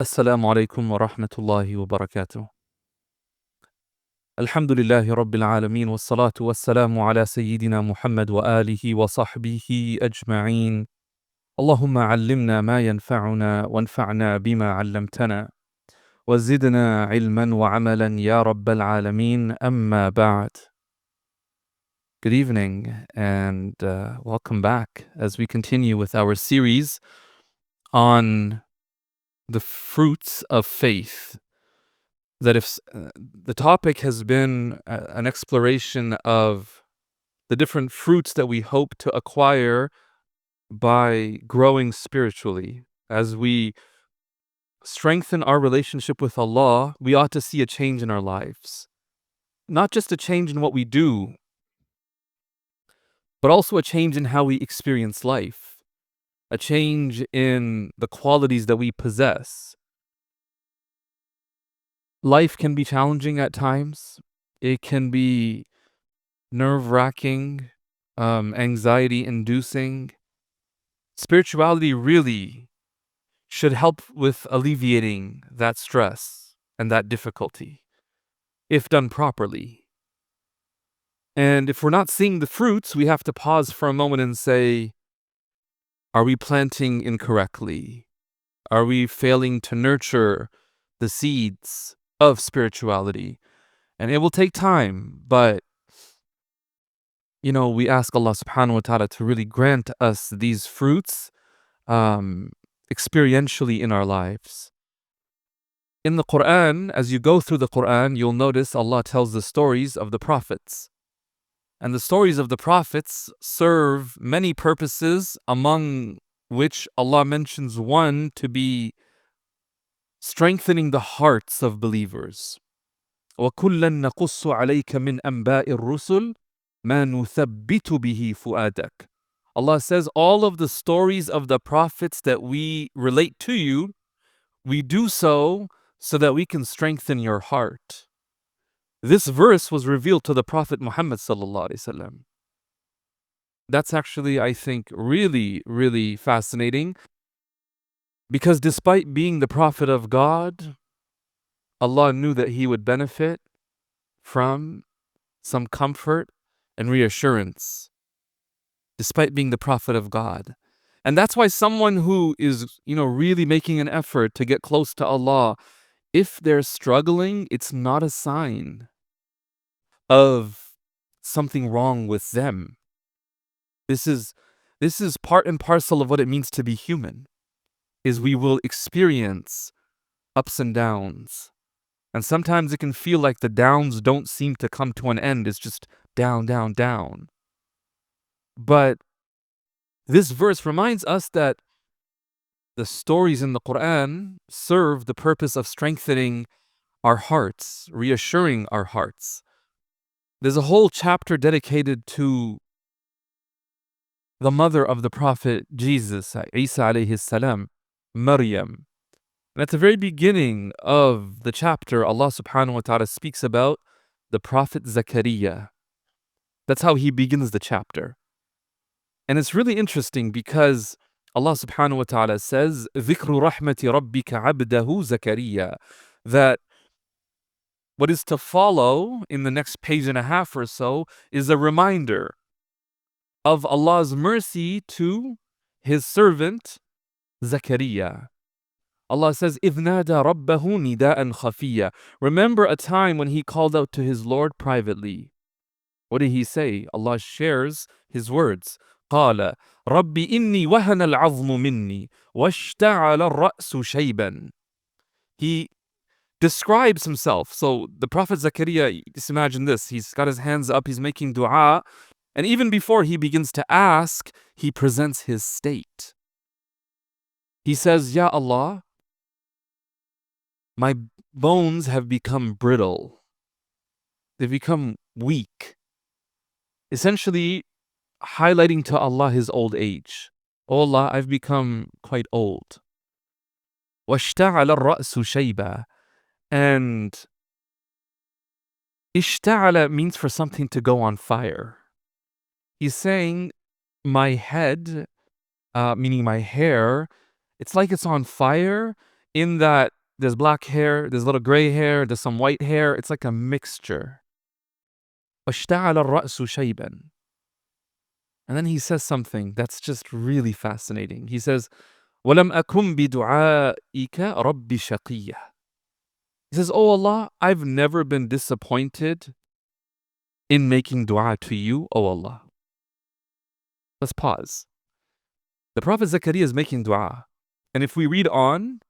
السلام عليكم ورحمة الله وبركاته. الحمد لله رب العالمين والصلاة والسلام على سيدنا محمد وآله وصحبه أجمعين. اللهم علمنا ما ينفعنا وانفعنا بما علمتنا وزدنا علما وعملا يا رب العالمين. أما بعد. Good evening and welcome back as we continue with our series on the fruits of faith. That if the topic has been an exploration of the different fruits that we hope to acquire by growing spiritually. As we strengthen our relationship with Allah, we ought to see a change in our lives. Not just a change in what we do, but also a change in how we experience life. A change in the qualities that we possess. Life can be challenging at times. It can be nerve-wracking, anxiety-inducing. Spirituality really should help with alleviating that stress and that difficulty, if done properly. And if we're not seeing the fruits, we have to pause for a moment and say, are we planting incorrectly? Are we failing to nurture the seeds of spirituality? And it will take time, but we ask Allah subhanahu wa ta'ala to really grant us these fruits experientially in our lives. In the Quran, as you go through the Quran, you'll notice Allah tells the stories of the prophets. And the stories of the prophets serve many purposes, among which Allah mentions one to be strengthening the hearts of believers. وَكُلًّا نَقُصُّ عَلَيْكَ مِنْ أَنْبَاءِ الرُّسُلِ مَا نُثَبِّتُ بِهِ فُؤَادَكَ. Allah says all of the stories of the prophets that we relate to you, we do so that we can strengthen your heart. This verse was revealed to the Prophet Muhammad sallallahu alaihi wasallam. That's actually, I think, really, really fascinating, because despite being the Prophet of God, Allah knew that he would benefit from some comfort and reassurance, despite being the Prophet of God. And that's why someone who is, really making an effort to get close to Allah, if they're struggling, it's not a sign of something wrong with them. This is part and parcel of what it means to be human, is we will experience ups and downs. And sometimes it can feel like the downs don't seem to come to an end. It's just down, down, down. But this verse reminds us that the stories in the Quran serve the purpose of strengthening our hearts, reassuring our hearts. There's a whole chapter dedicated to the mother of the Prophet Jesus, Isa alayhi salam, Maryam. And at the very beginning of the chapter, Allah subhanahu wa ta'ala speaks about the Prophet Zakaria. That's how he begins the chapter. And it's really interesting because Allah subhanahu wa ta'ala says, ذِكْرُ رَحْمَةِ رَبِّكَ عَبْدَهُ زَكَرِيَّا, that what is to follow in the next page and a half or so is a reminder of Allah's mercy to his servant Zakaria. Allah says, إِذْ نَادَى رَبَّهُ نِدَاءً خَفِيًّا. Remember a time when he called out to his Lord privately. What did he say? Allah shares his words. قَالَ رَبِّ إِنِّي وَهَنَ الْعَظْمُ مِنِّي وَاشْتَعَلَ الرَّأْسُ شَيْبًا. He describes himself. So the Prophet Zakaria, just imagine this. He's got his hands up, he's making dua. And even before he begins to ask, he presents his state. He says, Ya Allah, my bones have become brittle. They've become weak. Essentially highlighting to Allah his old age. Oh Allah, I've become quite old. وَاشْتَعَلَ الرَّأْسُ شَيْبًا. And ishta'ala means for something to go on fire. He's saying, my head, meaning my hair, it's like it's on fire. in that there's black hair, there's little gray hair, there's some white hair. It's like a mixture. وَاشْتَعَلَ الرَّأْسُ شَيْبًا. And then he says something that's just really fascinating. He says, وَلَمْ أَكُمْ بِدُعَائِكَ رَبِّ شَقِيًّا. He says, Oh Allah, I've never been disappointed in making dua to you, oh Allah. Let's pause. The Prophet Zakaria is making dua. And if we read on,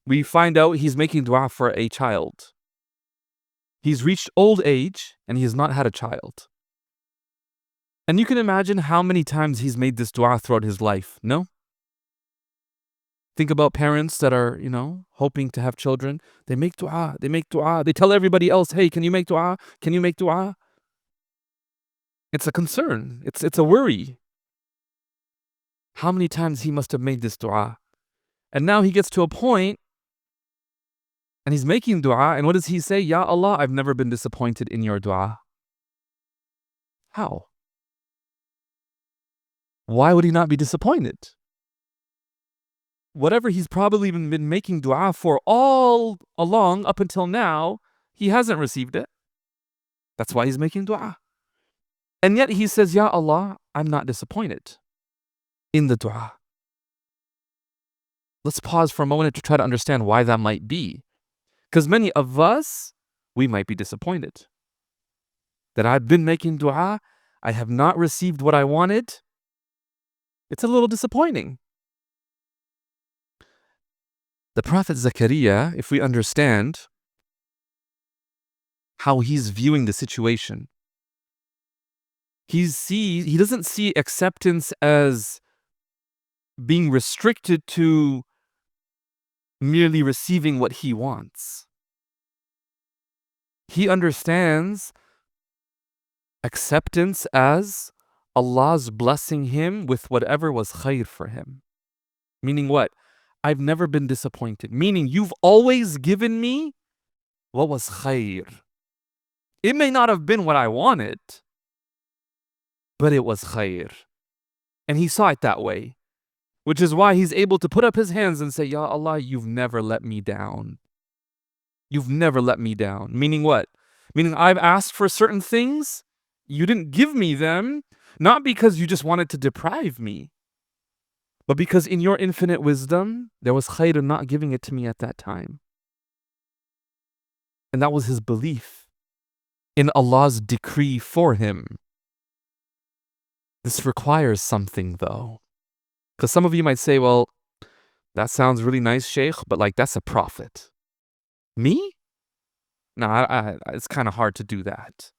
we find out he's making dua for a child. He's reached old age and he has not had a child. And you can imagine how many times he's made this dua throughout his life, no? Think about parents that are, hoping to have children. They make dua, they make dua. They tell everybody else, hey, can you make dua? Can you make dua? It's a concern. It's a worry. How many times he must have made this dua? And now he gets to a point and he's making dua. And what does he say? Ya Allah, I've never been disappointed in your dua. How? Why would he not be disappointed? Whatever he's probably even been making dua for all along up until now, he hasn't received it. That's why he's making dua. And yet he says, Ya Allah, I'm not disappointed in the dua. Let's pause for a moment to try to understand why that might be. Because many of us, we might be disappointed. That I've been making dua, I have not received what I wanted. It's a little disappointing. The Prophet Zakaria, if we understand how he's viewing the situation, he doesn't see acceptance as being restricted to merely receiving what he wants. He understands acceptance as Allah's blessing him with whatever was khair for him. Meaning what? I've never been disappointed. Meaning you've always given me what was khair. It may not have been what I wanted, but it was khair. And he saw it that way, which is why he's able to put up his hands and say, Ya Allah, you've never let me down. You've never let me down. Meaning what? Meaning I've asked for certain things, you didn't give me them, not because you just wanted to deprive me, but because in your infinite wisdom, there was khair in not giving it to me at that time. And that was his belief in Allah's decree for him. This requires something though. Because some of you might say, well, that sounds really nice, Shaykh, but that's a prophet. Me? No, it's kind of hard to do that.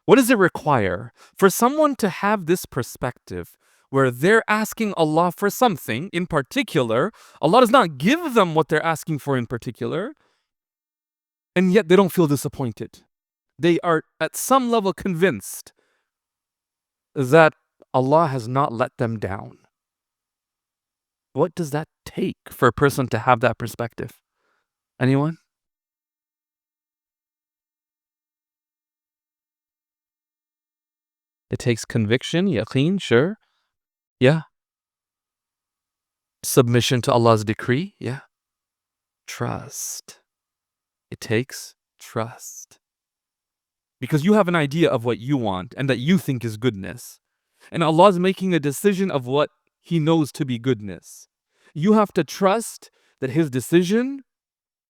What does it require for someone to have this perspective where they're asking Allah for something in particular? Allah does not give them what they're asking for in particular, and yet they don't feel disappointed. They are at some level convinced that Allah has not let them down. What does that take for a person to have that perspective? Anyone? It takes conviction, yaqeen, sure. Yeah. Submission to Allah's decree, yeah. Trust. It takes trust. Because you have an idea of what you want and that you think is goodness. And Allah is making a decision of what He knows to be goodness. You have to trust that His decision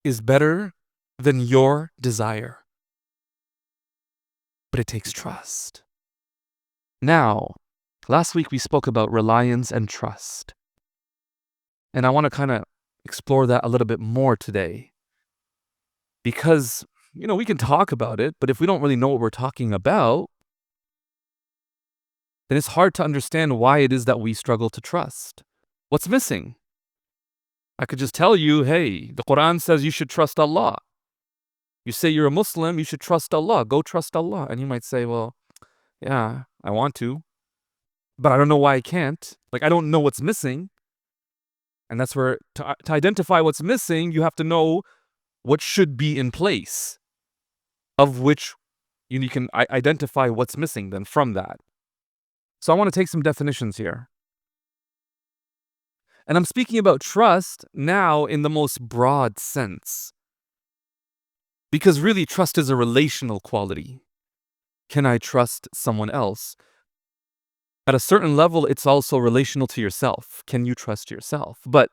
is better than your desire. But it takes trust. Now, last week we spoke about reliance and trust. And I want to kind of explore that a little bit more today. Because, we can talk about it, but if we don't really know what we're talking about, then it's hard to understand why it is that we struggle to trust. What's missing? I could just tell you, hey, the Quran says you should trust Allah. You say you're a Muslim, you should trust Allah. Go trust Allah. And you might say, well, yeah, I want to, but I don't know why I can't. I don't know what's missing. And that's where, to identify what's missing, you have to know what should be in place, of which you can identify what's missing then from that. So I want to take some definitions here. And I'm speaking about trust now in the most broad sense. Because really, trust is a relational quality. Can I trust someone else? At a certain level, it's also relational to yourself. Can you trust yourself? But,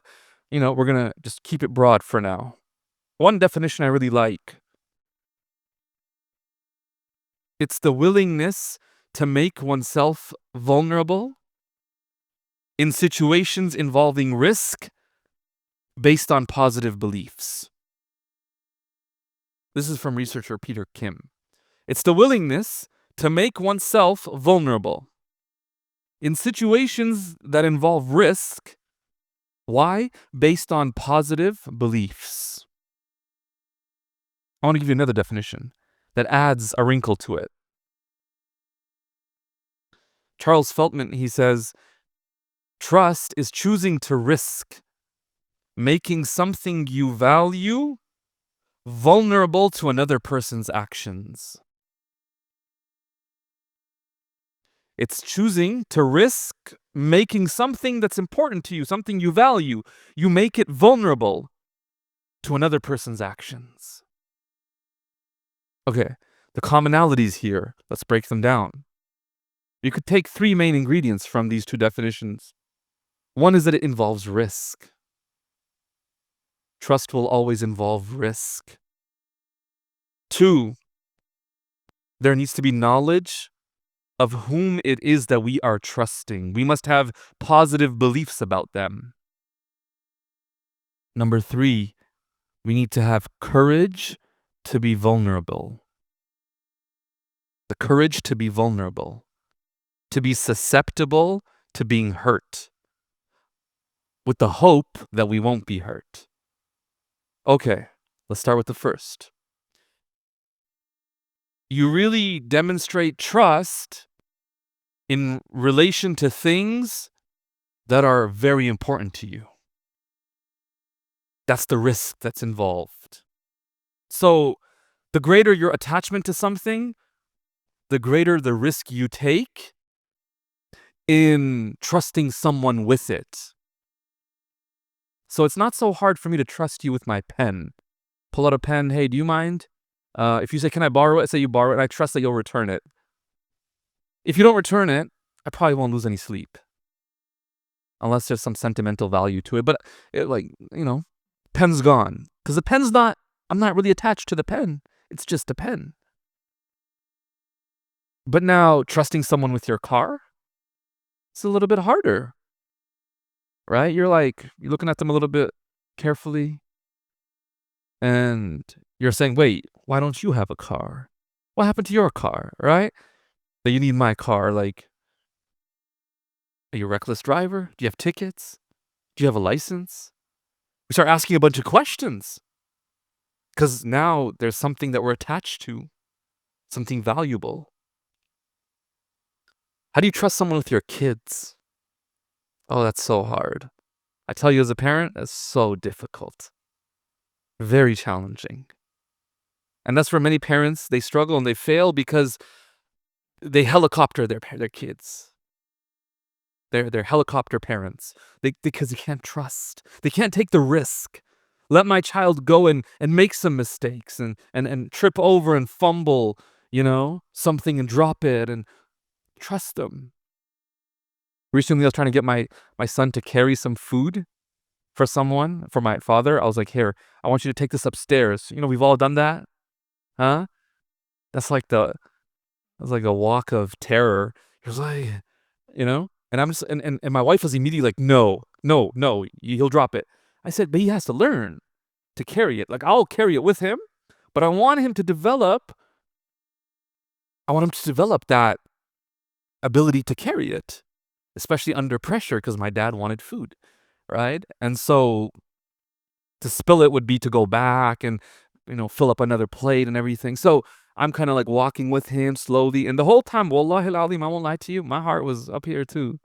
we're going to just keep it broad for now. One definition I really like, it's the willingness to make oneself vulnerable in situations involving risk based on positive beliefs. This is from researcher Peter Kim. It's the willingness to make oneself vulnerable in situations that involve risk. Why? Based on positive beliefs. I want to give you another definition that adds a wrinkle to it. Charles Feltman, he says, trust is choosing to risk making something you value vulnerable to another person's actions. It's choosing to risk making something that's important to you, something you value, you make it vulnerable to another person's actions. Okay, the commonalities here, let's break them down. You could take three main ingredients from these two definitions. One is that it involves risk. Trust will always involve risk. Two, there needs to be knowledge of whom it is that we are trusting. We must have positive beliefs about them. Number three, we need to have courage to be vulnerable. The courage to be vulnerable, to be susceptible to being hurt, with the hope that we won't be hurt. Okay, let's start with the first. You really demonstrate trust in relation to things that are very important to you. That's the risk that's involved. So, the greater your attachment to something, the greater the risk you take in trusting someone with it. So it's not so hard for me to trust you with my pen. Pull out a pen. Hey, do you mind? If you say, can I borrow it? Say you borrow it, and I trust that you'll return it. If you don't return it, I probably won't lose any sleep. Unless there's some sentimental value to it. But, pen's gone. Because the pen's not, I'm not really attached to the pen. It's just a pen. But now, trusting someone with your car, it's a little bit harder. Right? You're looking at them a little bit carefully. And you're saying, wait, why don't you have a car? What happened to your car, right? That you need my car. Like, are you a reckless driver? Do you have tickets? Do you have a license? We start asking a bunch of questions. Because now there's something that we're attached to, something valuable. How do you trust someone with your kids? Oh, that's so hard. I tell you as a parent, that's so difficult. Very challenging. And that's where many parents, they struggle and they fail because they helicopter their kids. They're helicopter parents. Because they can't trust. They can't take the risk. Let my child go and make some mistakes and trip over and fumble, something and drop it and trust them. Recently, I was trying to get my son to carry some food for someone, for my father. I was like, here, I want you to take this upstairs. We've all done that. Huh? That's like a walk of terror. He was like, and I'm just, and my wife was immediately like, no, he'll drop it. I said, but he has to learn to carry it. Like, I'll carry it with him, but I want him to develop that ability to carry it, especially under pressure, because my dad wanted food, right? And so to spill it would be to go back and, fill up another plate and everything. So I'm kind of like walking with him slowly. And the whole time, wallahi al-azim, I won't lie to you, my heart was up here too.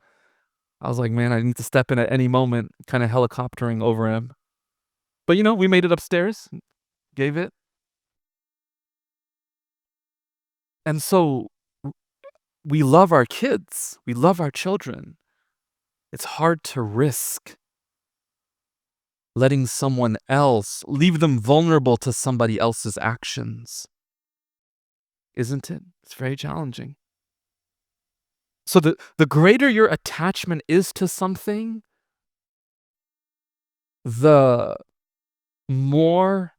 I was like, man, I need to step in at any moment, kind of helicoptering over him. But, we made it upstairs, gave it. And so we love our kids. We love our children. It's hard to risk letting someone else, leave them vulnerable to somebody else's actions. Isn't it? It's very challenging. So the greater your attachment is to something, the more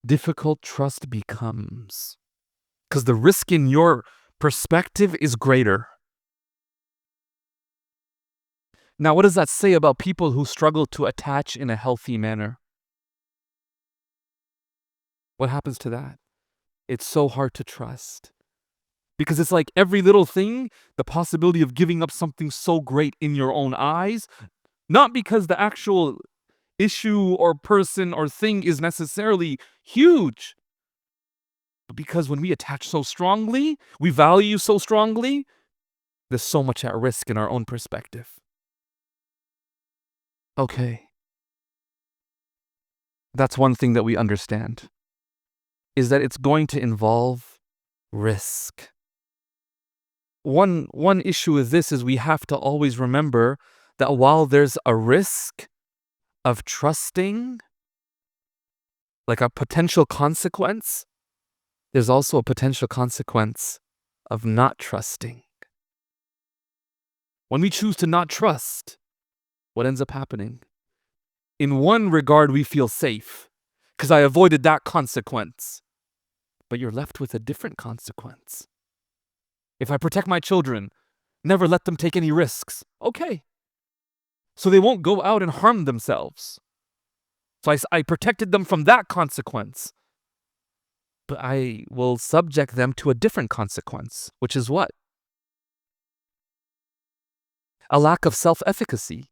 difficult trust becomes. Because the risk in your perspective is greater. Now, what does that say about people who struggle to attach in a healthy manner? What happens to that? It's so hard to trust. Because it's like every little thing, the possibility of giving up something so great in your own eyes, not because the actual issue or person or thing is necessarily huge, but because when we attach so strongly, we value so strongly, there's so much at risk in our own perspective. Okay. That's one thing that we understand, is that it's going to involve risk. One issue with this is we have to always remember that while there's a risk of trusting, like a potential consequence, there's also a potential consequence of not trusting. When we choose to not trust, what ends up happening? In one regard, we feel safe because I avoided that consequence. But you're left with a different consequence. If I protect my children, never let them take any risks. Okay. So they won't go out and harm themselves. So I protected them from that consequence. But I will subject them to a different consequence, which is what? A lack of self-efficacy.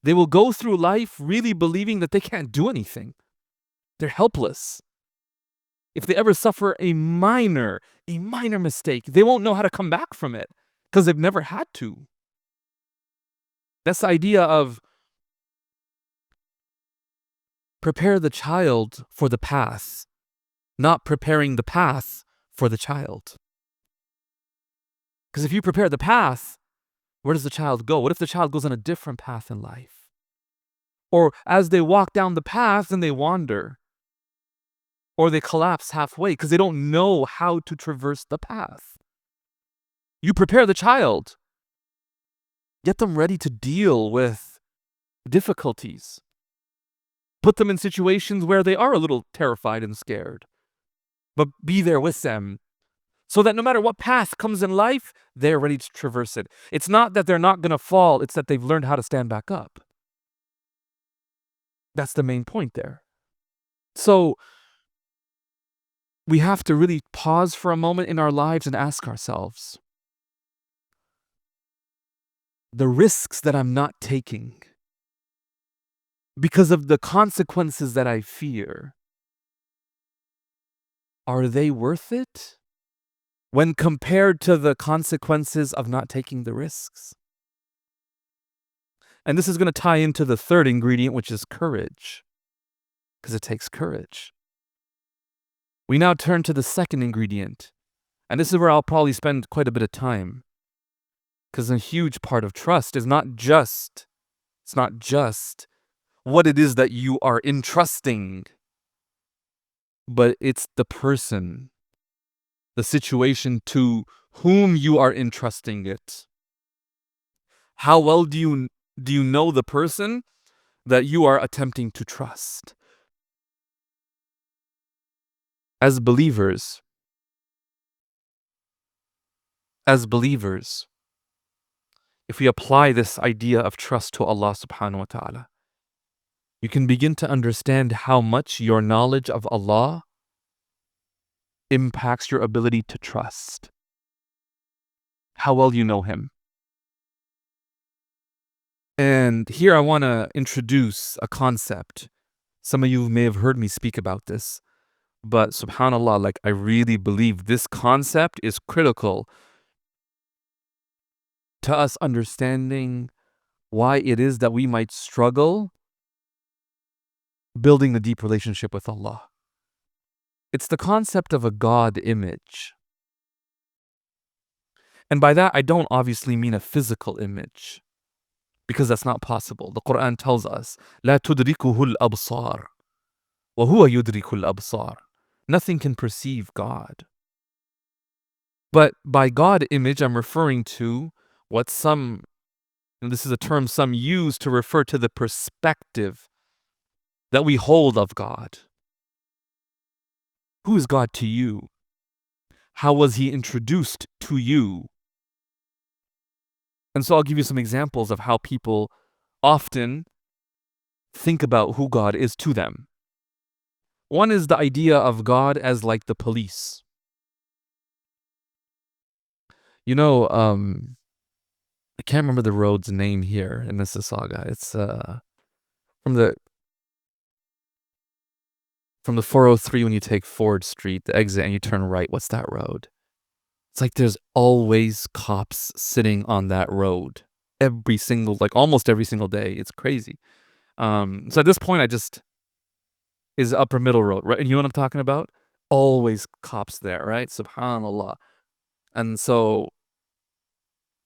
They will go through life really believing that they can't do anything. They're helpless. If they ever suffer a minor mistake, they won't know how to come back from it because they've never had to. That's the idea of prepare the child for the path, not preparing the path for the child. Because if you prepare the path, where does the child go? What if the child goes on a different path in life? Or as they walk down the path, then they wander. Or they collapse halfway because they don't know how to traverse the path. You prepare the child. Get them ready to deal with difficulties. Put them in situations where they are a little terrified and scared. But be there with them so that no matter what path comes in life, they're ready to traverse it. It's not that they're not going to fall, it's that they've learned how to stand back up. That's the main point there. So we have to really pause for a moment in our lives and ask ourselves, the risks that I'm not taking because of the consequences that I fear, are they worth it when compared to the consequences of not taking the risks? And this is going to tie into the third ingredient, which is courage, because it takes courage. We now turn to the second ingredient, and this is where I'll probably spend quite a bit of time, because a huge part of trust is not just what it is that you are entrusting, but it's the person, the situation to whom you are entrusting it. How well do you know the person that you are attempting to trust? As believers, if we apply this idea of trust to Allah subhanahu wa ta'ala, you can begin to understand how much your knowledge of Allah impacts your ability to trust. How well you know Him. And here I want to introduce a concept. Some of you may have heard me speak about this, but subhanAllah, like I really believe this concept is critical to us understanding why it is that we might struggle building a deep relationship with Allah. It's the concept of a God image. And by that, I don't obviously mean a physical image. because that's not possible. The Quran tells us, لا تدركه الأبصار وهو يدرك الأبصار. Nothing can perceive God. But by God image, I'm referring to what some, and this is a term some use to refer to the perspective that we hold of God. Who is God to you? How was he introduced to you? And so I'll give you some examples of how people often think about who God is to them. One is the idea of God as like the police. You know, I can't remember the road's name here in Mississauga. It's from the 403 when you take Ford Street, the exit, and you turn right. What's that road? It's like there's always cops sitting on that road every single, like almost every single day. It's crazy. So at this point, I just is upper middle road, right? And you know what I'm talking about? Always cops there, right? Subhanallah. And so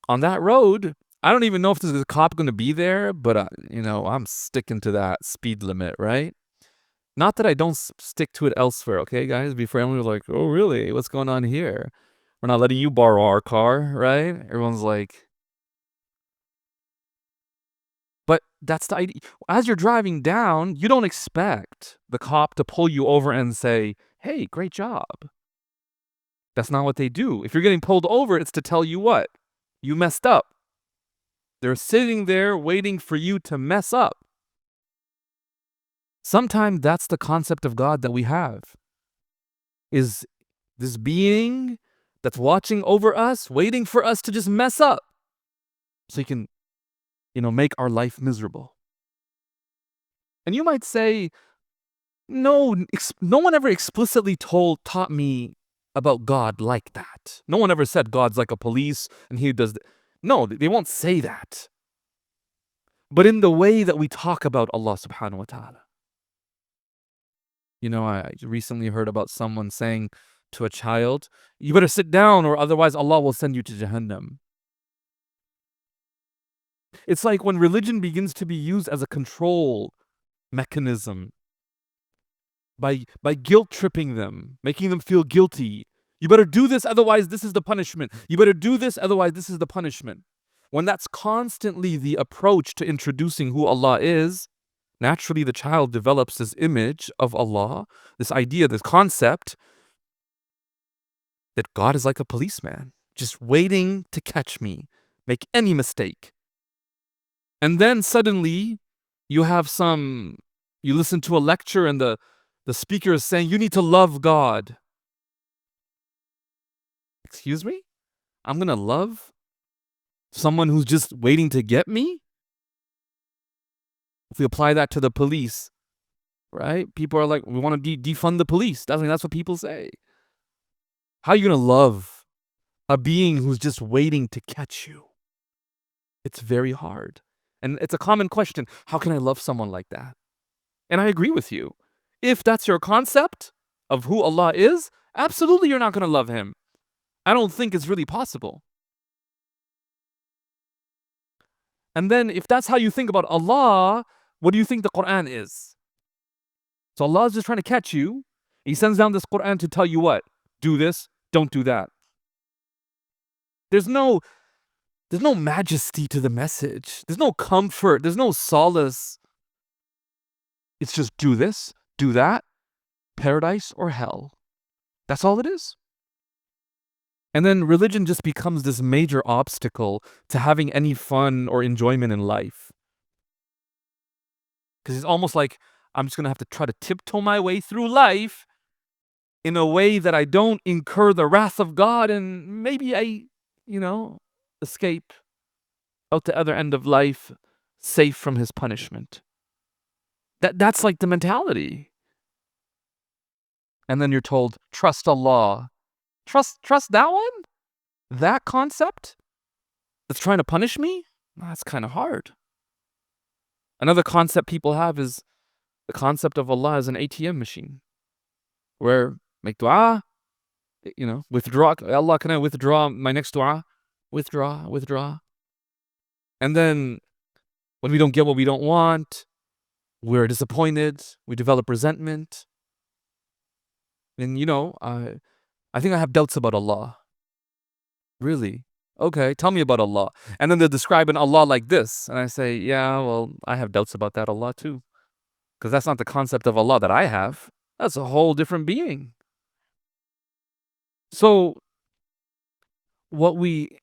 on that road, I don't even know if there's a cop going to be there, but I'm sticking to that speed limit, right? Not that I don't stick to it elsewhere, okay, guys? Be friendly, like, oh, really? What's going on here? We're not letting you borrow our car, right? Everyone's like, but that's the idea. As you're driving down, you don't expect the cop to pull you over and say, hey, great job. That's not what they do. If you're getting pulled over, it's to tell you what? You messed up. They're sitting there waiting for you to mess up. Sometimes that's the concept of God that we have. Is this being that's watching over us, waiting for us to just mess up so he can, make our life miserable. And you might say, no one ever explicitly taught me about God like that. No one ever said God's like a police and he does. No, they won't say that. But in the way that we talk about Allah subhanahu wa ta'ala. I recently heard about someone saying to a child, you better sit down or otherwise Allah will send you to Jahannam. It's like when religion begins to be used as a control mechanism by guilt tripping them, making them feel guilty. You better do this, otherwise this is the punishment. You better do this, otherwise this is the punishment. When that's constantly the approach to introducing who Allah is, naturally the child develops this image of Allah, this idea, this concept that God is like a policeman, just waiting to catch me, make any mistake. And then suddenly you listen to a lecture and the speaker is saying, you need to love God. Excuse me? I'm going to love someone who's just waiting to get me? If we apply that to the police, right? People are like, we want to defund the police. That's what people say. How are you going to love a being who's just waiting to catch you? It's very hard. And it's a common question. How can I love someone like that? And I agree with you. If that's your concept of who Allah is, absolutely you're not going to love him. I don't think it's really possible. And then if that's how you think about Allah, what do you think the Quran is? So Allah is just trying to catch you. He sends down this Quran to tell you what? Do this, don't do that. There's no majesty to the message. There's no comfort. There's no solace. It's just do this, do that, paradise or hell. That's all it is. And then religion just becomes this major obstacle to having any fun or enjoyment in life. Because it's almost like I'm just going to have to try to tiptoe my way through life in a way that I don't incur the wrath of God and maybe I, escape out the other end of life safe from his punishment. That's like the mentality. And then you're told, trust Allah. Trust that one? That concept that's trying to punish me? That's kind of hard. Another concept people have is the concept of Allah as an ATM machine, where make dua, withdraw. Allah, can I withdraw my next dua? Withdraw. And then When we don't get what we don't want, we're disappointed, we develop resentment. And I think I have doubts about Allah. Really? Okay, tell me about Allah. And then they're describing Allah like this. And I say, yeah, well, I have doubts about that Allah too. Because that's not the concept of Allah that I have. That's a whole different being. So what we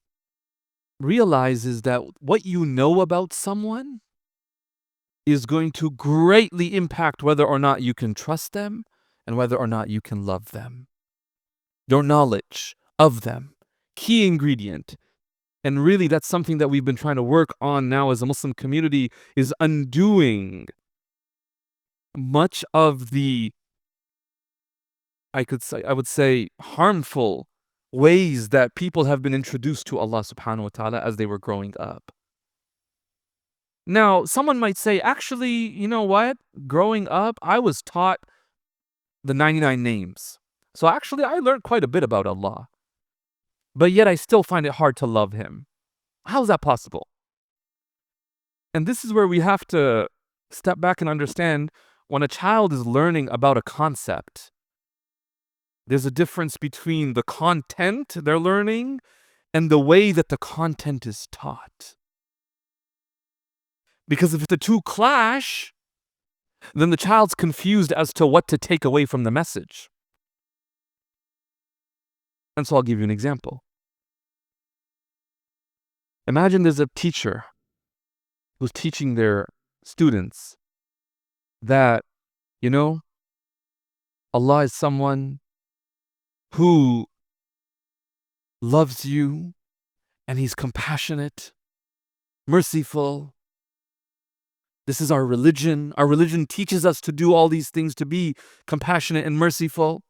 realize is that what you know about someone is going to greatly impact whether or not you can trust them and whether or not you can love them. Your knowledge of them, key ingredient. And really, that's something that we've been trying to work on now as a Muslim community, is undoing much of the, I would say, harmful ways that people have been introduced to Allah subhanahu wa ta'ala as they were growing up. Now, someone might say, actually, you know what? Growing up, I was taught the 99 names. So actually, I learned quite a bit about Allah. But yet I still find it hard to love Him. How is that possible? And this is where we have to step back and understand, when a child is learning about a concept, there's a difference between the content they're learning and the way that the content is taught. Because if the two clash, then the child's confused as to what to take away from the message. And so I'll give you an example. Imagine there's a teacher who's teaching their students that, Allah is someone who loves you, and He's compassionate, merciful. This is our religion. Our religion teaches us to do all these things, to be compassionate and merciful.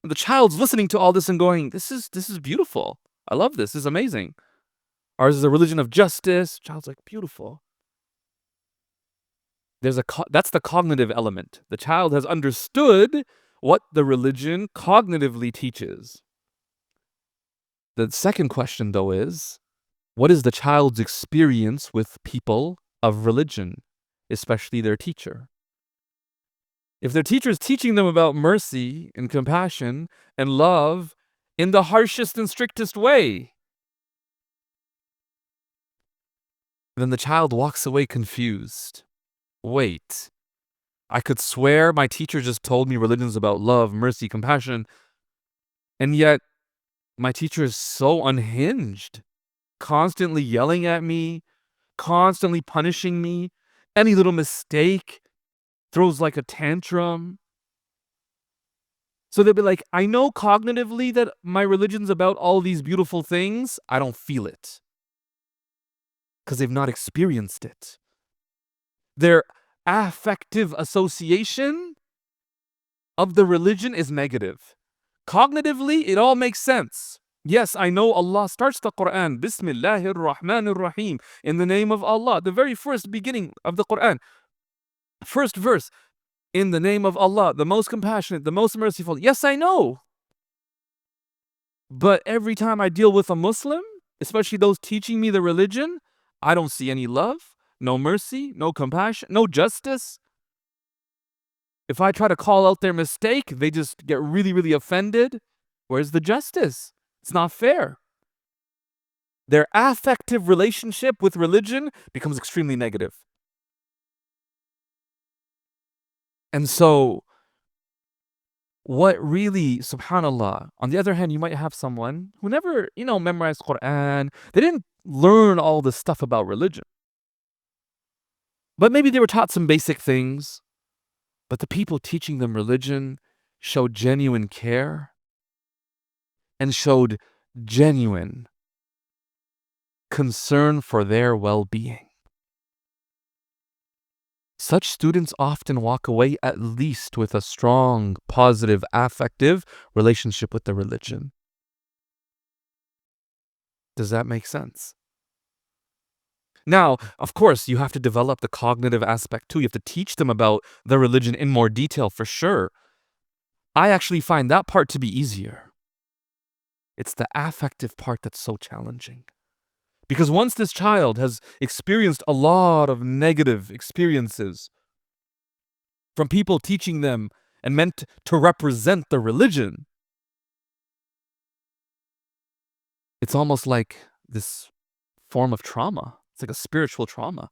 And the child's listening to all this and going, this is beautiful. I love this. This is amazing. Ours is a religion of justice. Child's like, beautiful. That's the cognitive element. The child has understood what the religion cognitively teaches. The second question, though, is, what is the child's experience with people of religion, especially their teacher? If their teacher is teaching them about mercy and compassion and love in the harshest and strictest way, then the child walks away confused. Wait, I could swear my teacher just told me religion's about love, mercy, compassion, and yet my teacher is so unhinged, constantly yelling at me, constantly punishing me. Any little mistake throws like a tantrum. So they'll be like, I know cognitively that my religion's about all these beautiful things. I don't feel it. Because they've not experienced it. Their affective association of the religion is negative. Cognitively, it all makes sense. Yes, I know Allah starts the Quran, Bismillahir Rahmanir Rahim, in the name of Allah. The very first beginning of the Quran. First verse, in the name of Allah, the most compassionate, the most merciful. Yes, I know. But every time I deal with a Muslim, especially those teaching me the religion, I don't see any love, no mercy, no compassion, no justice. If I try to call out their mistake, they just get really, really offended. Where's the justice? It's not fair. Their affective relationship with religion becomes extremely negative. And so, what really, subhanAllah, on the other hand, you might have someone who never, memorized Quran. They didn't learn all this stuff about religion. But maybe they were taught some basic things. But the people teaching them religion showed genuine care and showed genuine concern for their well-being. Such students often walk away at least with a strong, positive, affective relationship with the religion. Does that make sense? Now, of course, you have to develop the cognitive aspect too. You have to teach them about the religion in more detail for sure. I actually find that part to be easier. It's the affective part that's so challenging. Because once this child has experienced a lot of negative experiences from people teaching them and meant to represent the religion, it's almost like this form of trauma. It's like a spiritual trauma.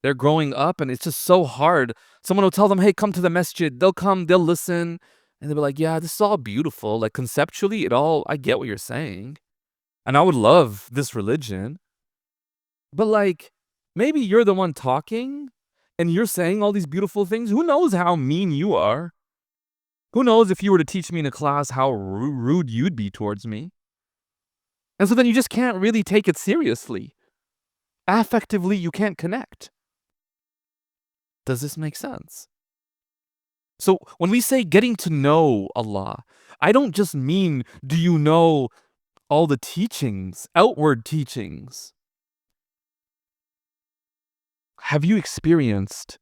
They're growing up and it's just so hard. Someone will tell them, hey, come to the masjid. They'll come, they'll listen. And they'll be like, yeah, this is all beautiful. Like conceptually, I get what you're saying. And I would love this religion. But like, maybe you're the one talking and you're saying all these beautiful things. Who knows how mean you are? Who knows if you were to teach me in a class how rude you'd be towards me? And so then you just can't really take it seriously. Affectively, you can't connect. Does this make sense? So when we say getting to know Allah, I don't just mean, do you know all the teachings, outward teachings? Have you experienced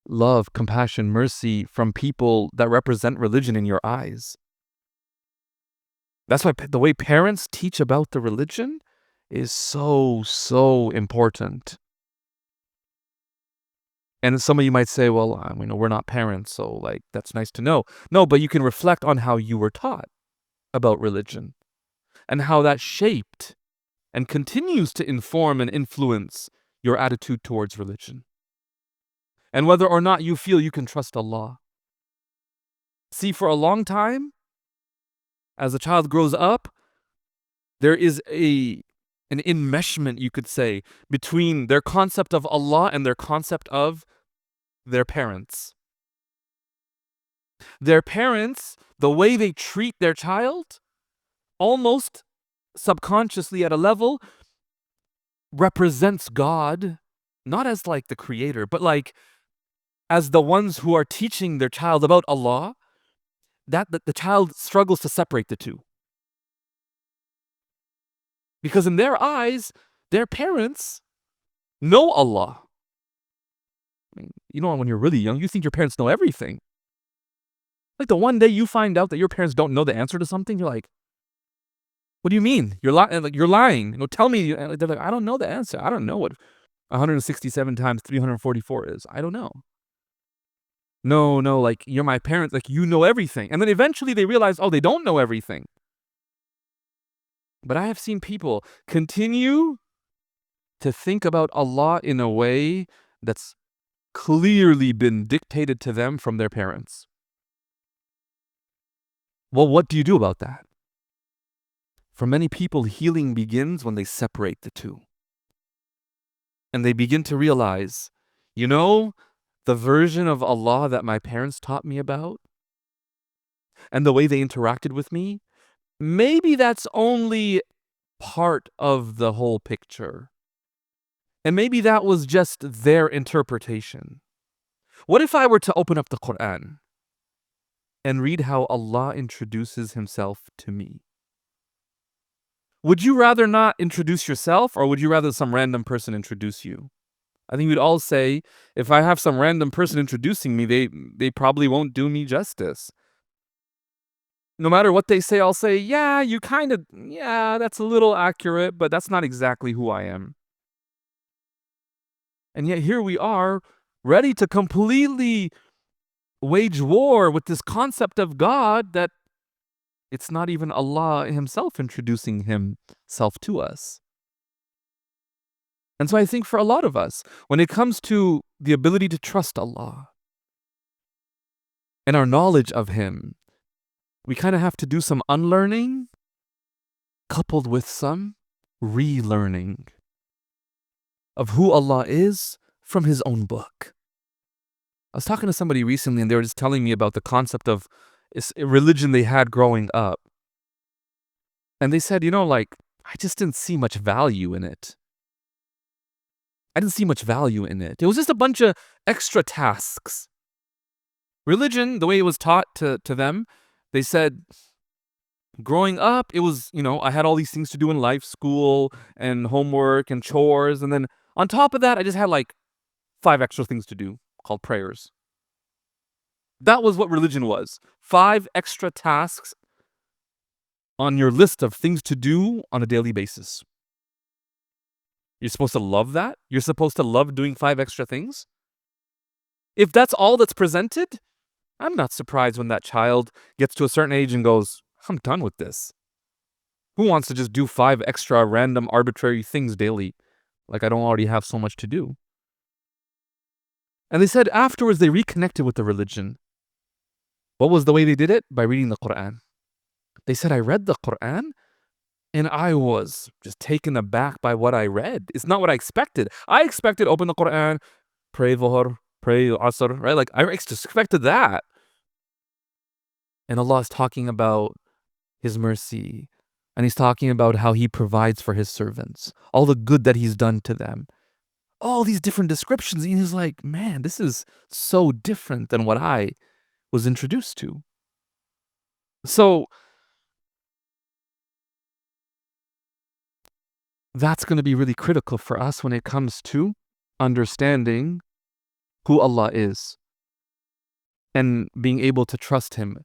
love, compassion, mercy from people that represent religion in your eyes? That's why the way parents teach about the religion is so, so important. And some of you might say, well, we're not parents, so like that's nice to know. No, but you can reflect on how you were taught about religion and how that shaped and continues to inform and influence your attitude towards religion. And whether or not you feel you can trust Allah. See, for a long time, as a child grows up, there is an enmeshment, you could say, between their concept of Allah and their concept of their parents. Their parents, the way they treat their child, almost subconsciously at a level, represents God, not as like the creator, but like as the ones who are teaching their child about Allah, that the child struggles to separate the two. Because in their eyes, their parents know Allah. I mean, you know, when you're really young, you think your parents know everything. Like the one day you find out that your parents don't know the answer to something, you're like, what do you mean? You're lying. Like, you're lying. You know, tell me. They're like, I don't know the answer. I don't know what 167 times 344 is. I don't know. No, like you're my parents. Like you know everything. And then eventually they realize, oh, they don't know everything. But I have seen people continue to think about Allah in a way that's clearly been dictated to them from their parents. Well, what do you do about that? For many people, healing begins when they separate the two. And they begin to realize, you know, the version of Allah that my parents taught me about and the way they interacted with me, maybe that's only part of the whole picture. And maybe that was just their interpretation. What if I were to open up the Quran and read how Allah introduces himself to me? Would you rather not introduce yourself, or would you rather some random person introduce you? I think we'd all say, if I have some random person introducing me, they probably won't do me justice. No matter what they say, I'll say, yeah, that's a little accurate, but that's not exactly who I am. And yet here we are, ready to completely wage war with this concept of God that it's not even Allah himself introducing himself to us. And so I think for a lot of us, when it comes to the ability to trust Allah and our knowledge of him, we kind of have to do some unlearning coupled with some relearning of who Allah is from his own book. I was talking to somebody recently and they were just telling me about the concept of a religion they had growing up. And they said, I just didn't see much value in it. I didn't see much value in it. It was just a bunch of extra tasks. Religion, the way it was taught to them, they said, growing up, it was, I had all these things to do in life, school and homework and chores. And then on top of that, I just had 5 extra things to do called prayers. That was what religion was. 5 extra tasks on your list of things to do on a daily basis. You're supposed to love that? You're supposed to love doing 5 extra things? If that's all that's presented, I'm not surprised when that child gets to a certain age and goes, I'm done with this. Who wants to just do 5 extra random arbitrary things daily? Like I don't already have so much to do. And they said afterwards they reconnected with the religion. What was the way they did it? By reading the Quran. They said, I read the Quran and I was just taken aback by what I read. It's not what I expected. I expected open the Quran, pray Dhuhr, pray Asr, right? Like I expected that. And Allah is talking about His mercy. And He's talking about how He provides for His servants, all the good that He's done to them, all these different descriptions. And He's like, man, this is so different than what I was introduced to. So that's going to be really critical for us when it comes to understanding who Allah is and being able to trust Him.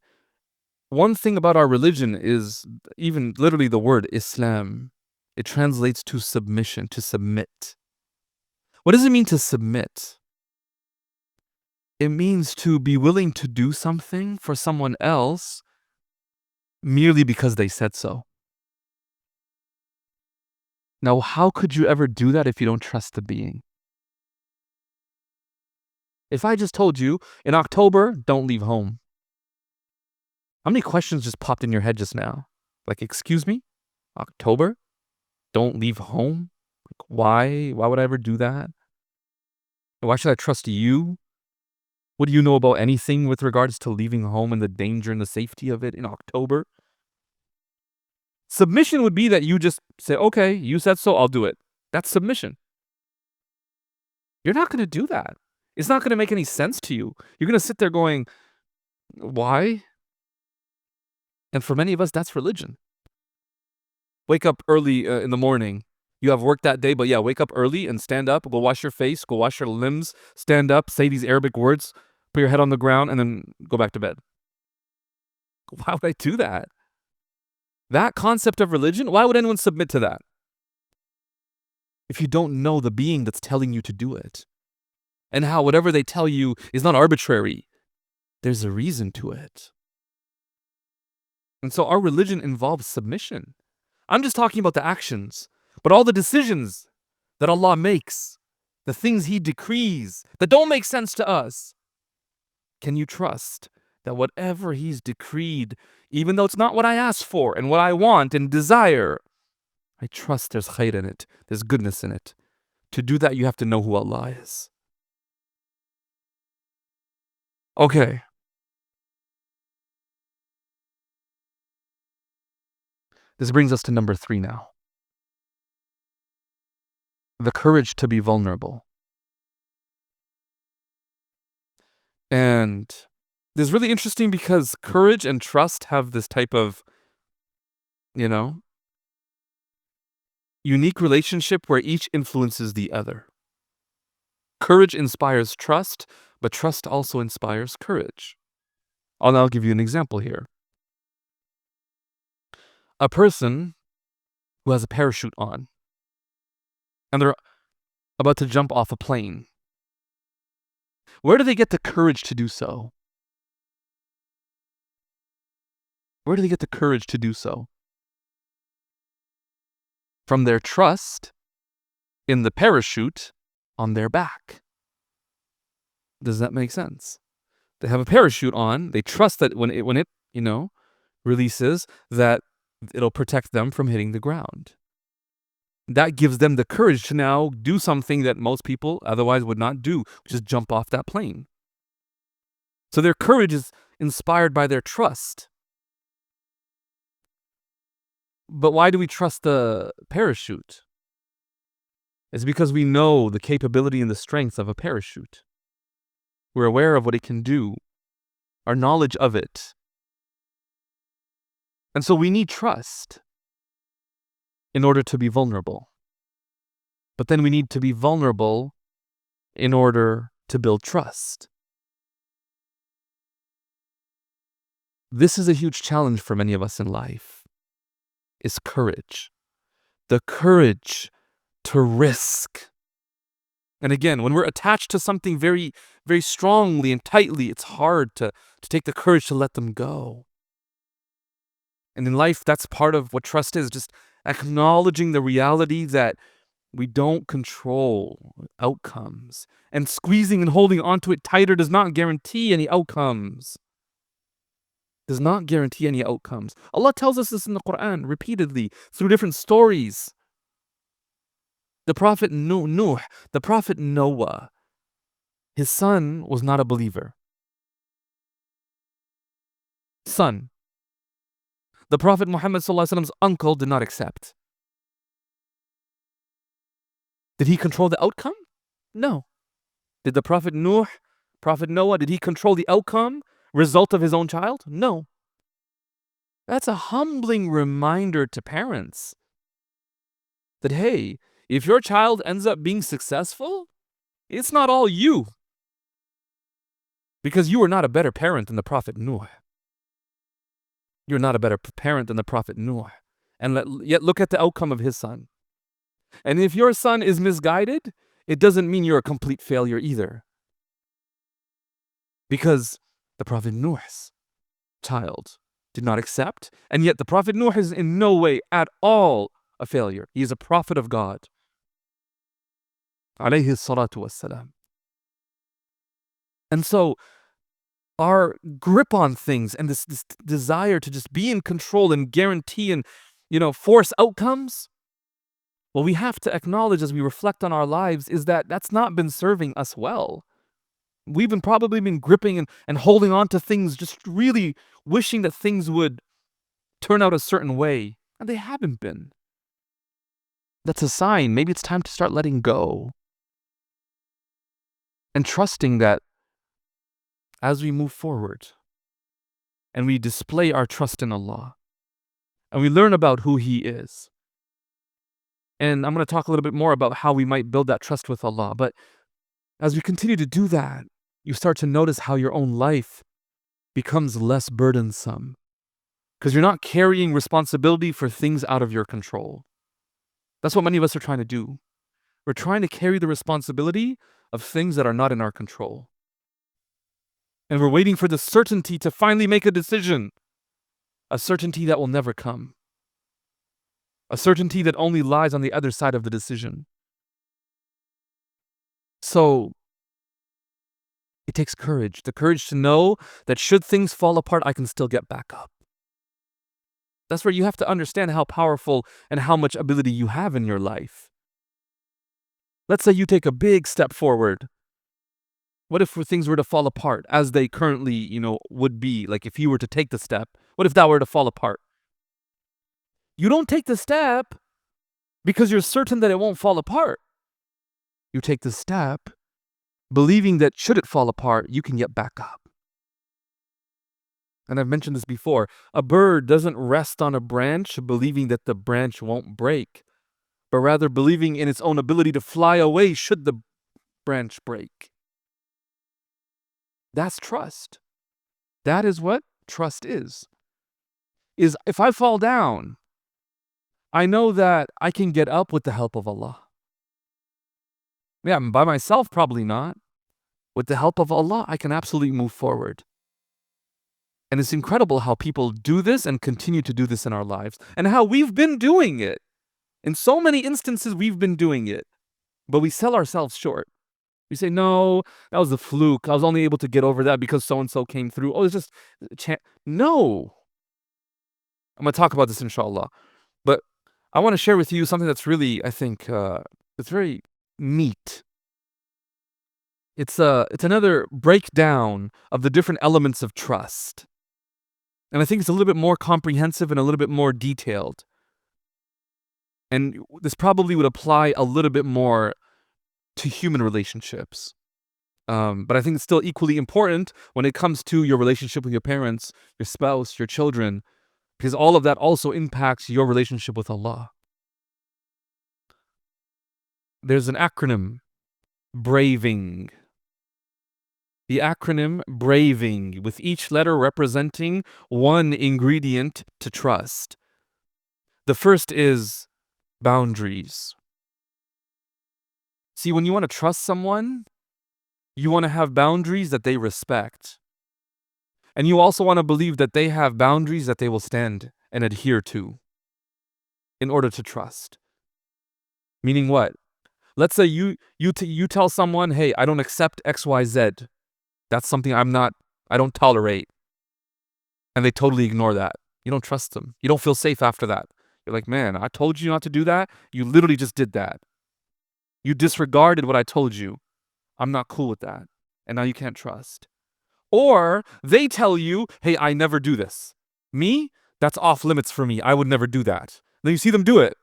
One thing about our religion is even literally the word Islam. It translates to submission, to submit. What does it mean to submit? It means to be willing to do something for someone else merely because they said so. Now, how could you ever do that if you don't trust the being? If I just told you, in October, don't leave home. How many questions just popped in your head just now? Like, excuse me? October? Don't leave home? Like, why? Why would I ever do that? Why should I trust you? What do you know about anything with regards to leaving home and the danger and the safety of it in October? Submission would be that you just say, okay, you said so, I'll do it. That's submission. You're not going to do that. It's not going to make any sense to you. You're going to sit there going, why? And for many of us, that's religion. Wake up early in the morning. You have work that day, but yeah, wake up early and stand up, go wash your face, go wash your limbs, stand up, say these Arabic words, put your head on the ground, and then go back to bed. Why would I do that? That concept of religion, why would anyone submit to that? If you don't know the being that's telling you to do it, and how whatever they tell you is not arbitrary, there's a reason to it. And so our religion involves submission. I'm just talking about the actions, but all the decisions that Allah makes, the things He decrees that don't make sense to us, can you trust that whatever He's decreed, even though it's not what I asked for and what I want and desire, I trust there's khair in it, there's goodness in it. To do that, you have to know who Allah is. Okay. This brings us to number 3 now. The courage to be vulnerable. And this is really interesting because courage and trust have this type of, unique relationship where each influences the other. Courage inspires trust, but trust also inspires courage. I'll give you an example here. A person who has a parachute on, and they're about to jump off a plane. Where do they get the courage to do so? Where do they get the courage to do so? From their trust in the parachute on their back. Does that make sense? They have a parachute on. They trust that when it releases, that it'll protect them from hitting the ground. That gives them the courage to now do something that most people otherwise would not do, which is jump off that plane. So their courage is inspired by their trust. But why do we trust the parachute? It's because we know the capability and the strength of a parachute. We're aware of what it can do, our knowledge of it. And so we need trust in order to be vulnerable. But then we need to be vulnerable in order to build trust. This is a huge challenge for many of us in life, is courage. The courage to risk. And again, when we're attached to something very, very strongly and tightly, it's hard to take the courage to let them go. And in life, that's part of what trust is, just acknowledging the reality that we don't control outcomes. And squeezing and holding onto it tighter does not guarantee any outcomes. Does not guarantee any outcomes. Allah tells us this in the Quran repeatedly through different stories. The Prophet Nuh, the Prophet Noah, his son was not a believer. Son. The Prophet Muhammad ﷺ's uncle did not accept. Did he control the outcome? No. Did the Prophet Noah, did he control the outcome, result of his own child? No. That's a humbling reminder to parents that, hey, if your child ends up being successful, it's not all you. Because you are not a better parent than the Prophet Nuh. You're not a better parent than the Prophet Nuh. And yet look at the outcome of his son. And if your son is misguided, it doesn't mean you're a complete failure either. Because the Prophet Nuh's child did not accept, and yet the Prophet Nuh is in no way at all a failure. He is a prophet of God. Alayhi salatu wassalam. And so our grip on things and this desire to just be in control and guarantee and, force outcomes, what we have to acknowledge as we reflect on our lives is that that's not been serving us well. We've probably been gripping and holding on to things, just really wishing that things would turn out a certain way, and they haven't been. That's a sign. Maybe it's time to start letting go and trusting that as we move forward and we display our trust in Allah and we learn about who He is. And I'm going to talk a little bit more about how we might build that trust with Allah. But as we continue to do that, you start to notice how your own life becomes less burdensome because you're not carrying responsibility for things out of your control. That's what many of us are trying to do. We're trying to carry the responsibility of things that are not in our control. And we're waiting for the certainty to finally make a decision. A certainty that will never come. A certainty that only lies on the other side of the decision. So, it takes courage. The courage to know that should things fall apart, I can still get back up. That's where you have to understand how powerful and how much ability you have in your life. Let's say you take a big step forward. What if things were to fall apart as they currently, would be? Like if you were to take the step, what if that were to fall apart? You don't take the step because you're certain that it won't fall apart. You take the step believing that should it fall apart, you can get back up. And I've mentioned this before. A bird doesn't rest on a branch believing that the branch won't break, but rather believing in its own ability to fly away should the branch break. That's trust. That is what trust is if I fall down, I know that I can get up with the help of Allah. Yeah, by myself, probably not. With the help of Allah, I can absolutely move forward. And it's incredible how people do this and continue to do this in our lives, and how we've been doing it. In so many instances, we've been doing it, but we sell ourselves short. We say, no, that was a fluke. I was only able to get over that because so-and-so came through. Oh, it's just no. I'm going to talk about this, inshallah. But I want to share with you something that's really, I think, it's very neat. It's another breakdown of the different elements of trust. And I think it's a little bit more comprehensive and a little bit more detailed. And this probably would apply a little bit more to human relationships. But I think it's still equally important when it comes to your relationship with your parents, your spouse, your children, because all of that also impacts your relationship with Allah. There's an acronym, BRAVING. The acronym BRAVING, with each letter representing one ingredient to trust. The first is boundaries. See, when you want to trust someone, you want to have boundaries that they respect. And you also want to believe that they have boundaries that they will stand and adhere to in order to trust. Meaning what? Let's say you tell someone, hey, I don't accept XYZ. That's something I don't tolerate. And they totally ignore that. You don't trust them. You don't feel safe after that. You're like, man, I told you not to do that. You literally just did that. You disregarded what I told you. I'm not cool with that. And now you can't trust. Or they tell you, hey, I never do this. Me? That's off limits for me. I would never do that. Then you see them do it.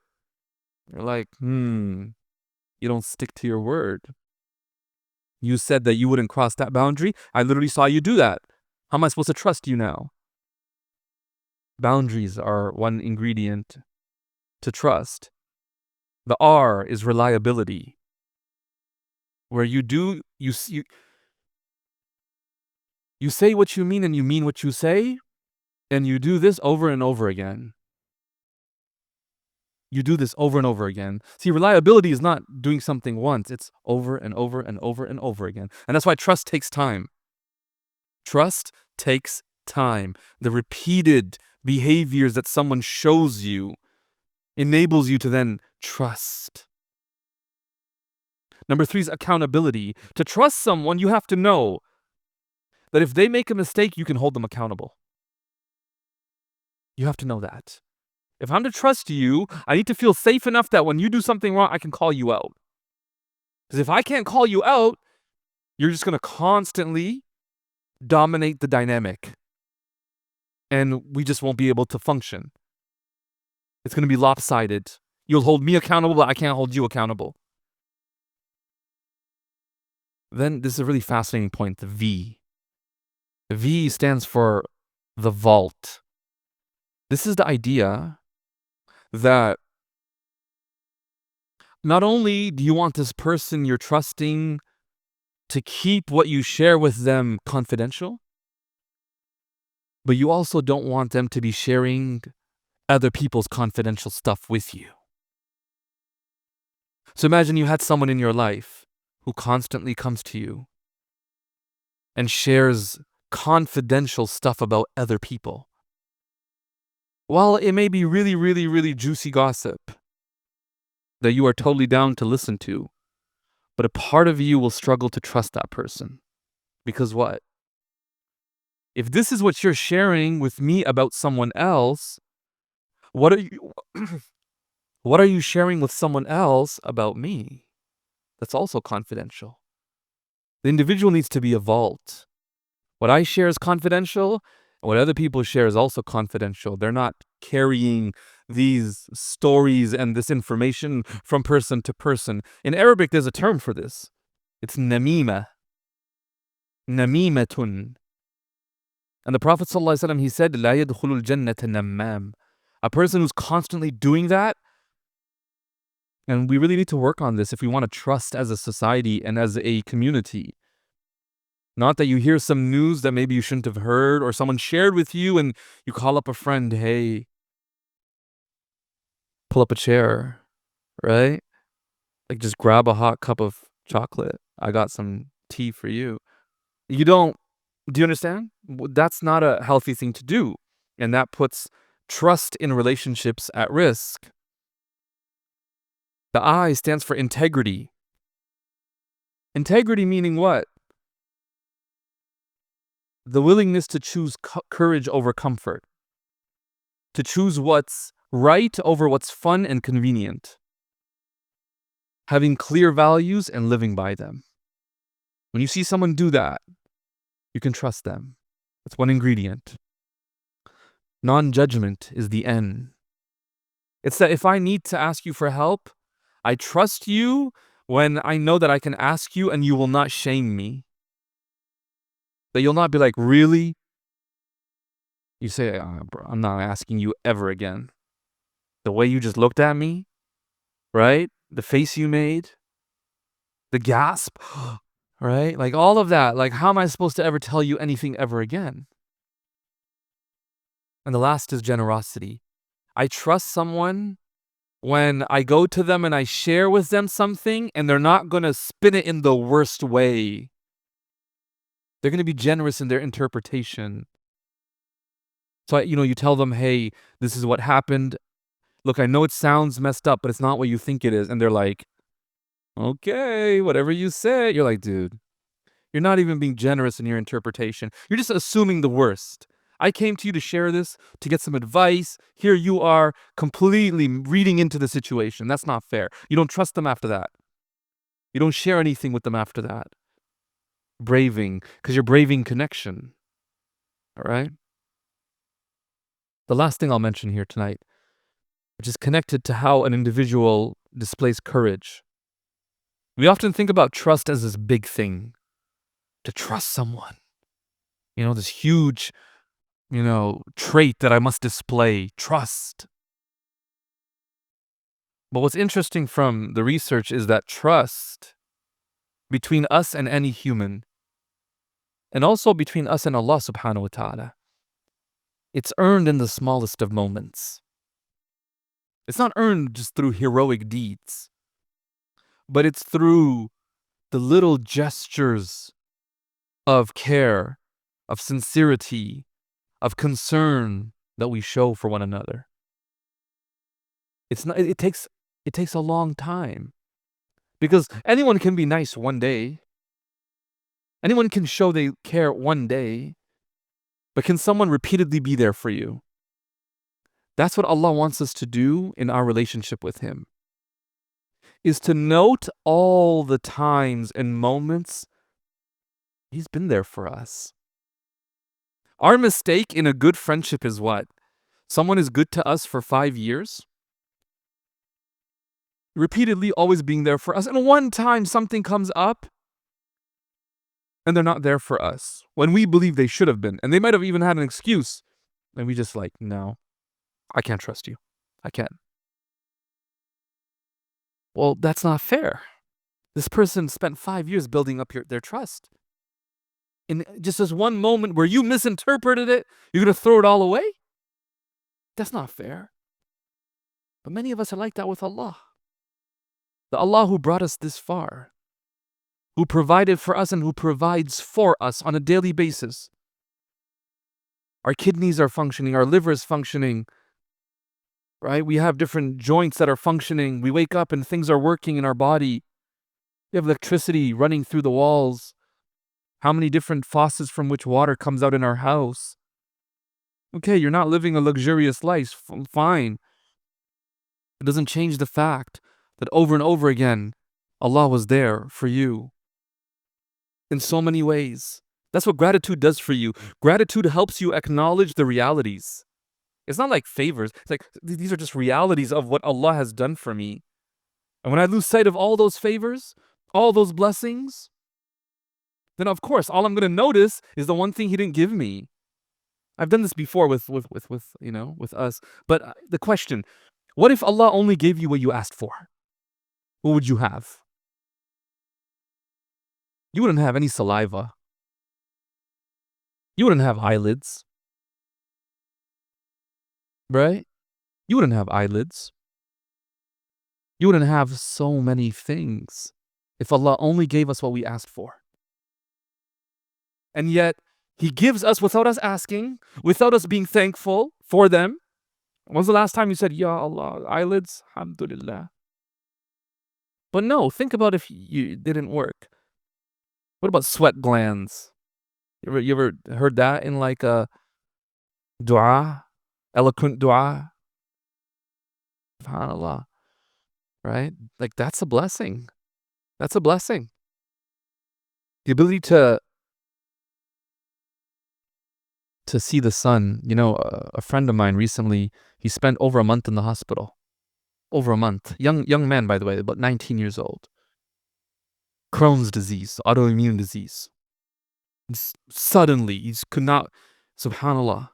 You're like, you don't stick to your word. You said that you wouldn't cross that boundary. I literally saw you do that. How am I supposed to trust you now? Boundaries are one ingredient to trust. The R is reliability. Where you say what you mean and you mean what you say, and you do this over and over again. You do this over and over again. See, reliability is not doing something once. It's over and over and over and over again. And that's why trust takes time. Trust takes time. The repeated behaviors that someone shows you enables you to then trust. Number 3 is accountability. To trust someone, you have to know that if they make a mistake, you can hold them accountable. You have to know that. If I'm to trust you, I need to feel safe enough that when you do something wrong, I can call you out. Because if I can't call you out, you're just going to constantly dominate the dynamic. And we just won't be able to function. It's going to be lopsided. You'll hold me accountable, but I can't hold you accountable. Then this is a really fascinating point, the V. The V stands for the vault. This is the idea that not only do you want this person you're trusting to keep what you share with them confidential, but you also don't want them to be sharing other people's confidential stuff with you. So imagine you had someone in your life who constantly comes to you and shares confidential stuff about other people. While it may be really, really, really juicy gossip that you are totally down to listen to, but a part of you will struggle to trust that person. Because what? If this is what you're sharing with me about someone else, what are you sharing with someone else about me? That's also confidential. The individual needs to be a vault. What I share is confidential. What other people share is also confidential. They're not carrying these stories and this information from person to person. In Arabic, there's a term for this. It's namima. Namimatun. And the Prophet ﷺ, he said, La yadkhulul jannata nammam. A person who's constantly doing that, and we really need to work on this if we want to trust as a society and as a community. Not that you hear some news that maybe you shouldn't have heard or someone shared with you and you call up a friend, hey, pull up a chair, right? Like just grab a hot cup of chocolate. I got some tea for you. Do you understand? That's not a healthy thing to do. And that puts trust in relationships at risk. The I stands for integrity. Integrity meaning what? The willingness to choose courage over comfort. To choose what's right over what's fun and convenient. Having clear values and living by them. When you see someone do that, you can trust them. That's one ingredient. Non-judgment is the N. It's that if I need to ask you for help, I trust you when I know that I can ask you and you will not shame me. That you'll not be like, really? You say, bro, I'm not asking you ever again. The way you just looked at me, right? The face you made, the gasp, right? Like all of that. Like, how am I supposed to ever tell you anything ever again? And the last is generosity. I trust someone when I go to them and I share with them something and they're not going to spin it in the worst way. They're going to be generous in their interpretation. So, you tell them, hey, this is what happened. Look, I know it sounds messed up, but it's not what you think it is. And they're like, okay, whatever you say. You're like, dude, you're not even being generous in your interpretation. You're just assuming the worst. I came to you to share this, to get some advice. Here you are completely reading into the situation. That's not fair. You don't trust them after that. You don't share anything with them after that. Braving, because you're braving connection. All right? The last thing I'll mention here tonight, which is connected to how an individual displays courage. We often think about trust as this big thing, to trust someone. This huge, trait that I must display, trust. But what's interesting from the research is that trust between us and any human, and also between us and Allah subhanahu wa ta'ala, it's earned in the smallest of moments. It's not earned just through heroic deeds, but it's through the little gestures of care, of sincerity, of concern that we show for one another. It takes a long time, because anyone can be nice one day. Anyone can show they care one day, but can someone repeatedly be there for you? That's what Allah wants us to do in our relationship with Him, is to note all the times and moments He's been there for us. Our mistake in a good friendship is what? Someone is good to us for 5 years, repeatedly always being there for us, and one time something comes up and they're not there for us when we believe they should have been, and they might have even had an excuse, and we just like, no, I can't trust you. I can't. Well, that's not fair. This person spent 5 years building up their trust. In just this one moment where you misinterpreted it, you're going to throw it all away? That's not fair. But many of us are like that with Allah. The Allah who brought us this far, who provided for us and who provides for us on a daily basis. Our kidneys are functioning, our liver is functioning, right? We have different joints that are functioning. We wake up and things are working in our body. We have electricity running through the walls. How many different faucets from which water comes out in our house? Okay, you're not living a luxurious life, fine. It doesn't change the fact that over and over again, Allah was there for you in so many ways. That's what gratitude does for you. Gratitude helps you acknowledge the realities. It's not like favors. It's like, these are just realities of what Allah has done for me. And when I lose sight of all those favors, all those blessings, then of course, all I'm going to notice is the one thing He didn't give me. I've done this before with us. But the question, what if Allah only gave you what you asked for? What would you have? You wouldn't have any saliva. You wouldn't have eyelids. Right? You wouldn't have eyelids. You wouldn't have so many things if Allah only gave us what we asked for. And yet, He gives us without us asking, without us being thankful for them. When's the last time you said, Ya Allah, eyelids? Alhamdulillah. But no, think about if it didn't work. What about sweat glands? You ever heard that in like a dua? Eloquent dua? SubhanAllah. Right? Like that's a blessing. That's a blessing. The ability to see the sun. A friend of mine recently, he spent over a month in the hospital. Over a month. Young man, by the way, about 19 years old. Crohn's disease, autoimmune disease. Suddenly, he just could not, subhanAllah.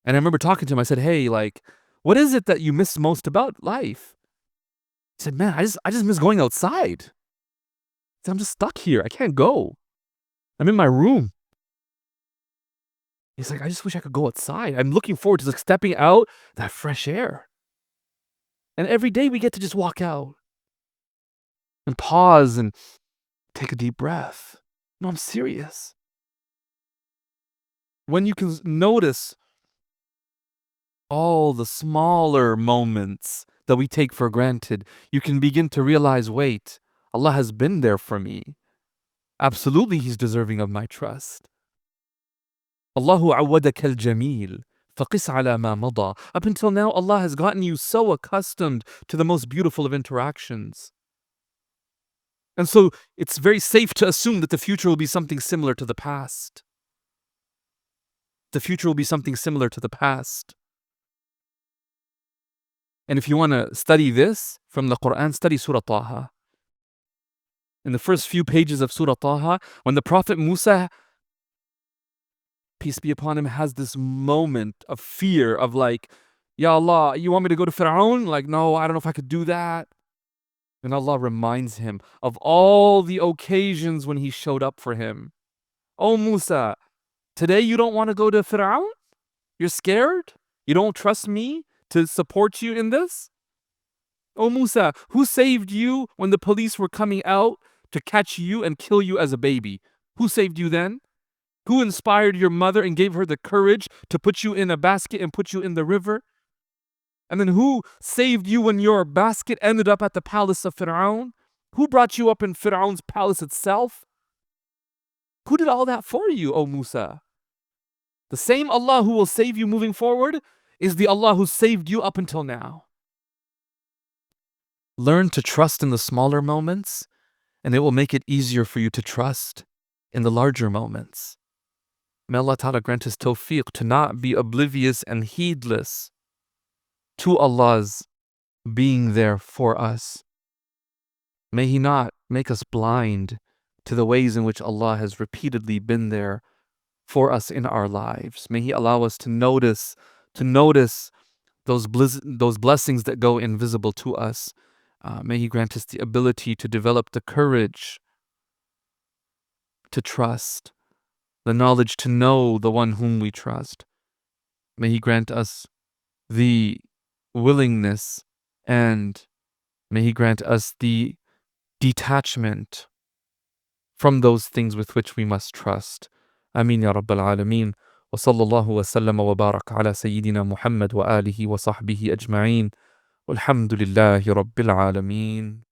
And I remember talking to him, I said, hey, like, what is it that you miss most about life? He said, man, I just miss going outside. He said, I'm just stuck here. I can't go. I'm in my room. He's like, I just wish I could go outside. I'm looking forward to like stepping out, that fresh air. And every day we get to just walk out and pause and take a deep breath. No, I'm serious. When you can notice all the smaller moments that we take for granted, you can begin to realize, wait, Allah has been there for me. Absolutely, He's deserving of my trust. Allahu awadaka al-jameel. فَقِسْ عَلَى مَا مَضَى. Up until now, Allah has gotten you so accustomed to the most beautiful of interactions. And so it's very safe to assume that the future will be something similar to the past. The future will be something similar to the past. And if you want to study this from the Quran, study Surah Taha. In the first few pages of Surah Taha, when the Prophet Musa, peace be upon him, has this moment of fear of like, Ya Allah, you want me to go to Fir'aun? Like, no, I don't know if I could do that. And Allah reminds him of all the occasions when He showed up for him. Oh Musa, today you don't want to go to Fir'aun? You're scared? You don't trust me to support you in this? Oh Musa, who saved you when the police were coming out to catch you and kill you as a baby? Who saved you then? Who inspired your mother and gave her the courage to put you in a basket and put you in the river? And then who saved you when your basket ended up at the palace of Fir'aun? Who brought you up in Fir'aun's palace itself? Who did all that for you, O Musa? The same Allah who will save you moving forward is the Allah who saved you up until now. Learn to trust in the smaller moments, and it will make it easier for you to trust in the larger moments. May Allah Ta'ala grant us tawfiq to not be oblivious and heedless to Allah's being there for us. May He not make us blind to the ways in which Allah has repeatedly been there for us in our lives. May He allow us to notice those blessings that go invisible to us. May He grant us the ability to develop the courage to trust, the knowledge to know the one whom we trust. May He grant us the willingness, and may He grant us the detachment from those things with which we must trust. Ameen ya Rabbal Alameen. وصلى الله وسلم وبارك على سيدنا محمد وآله وصحبه أجمعين والحمد لله رب العالمين.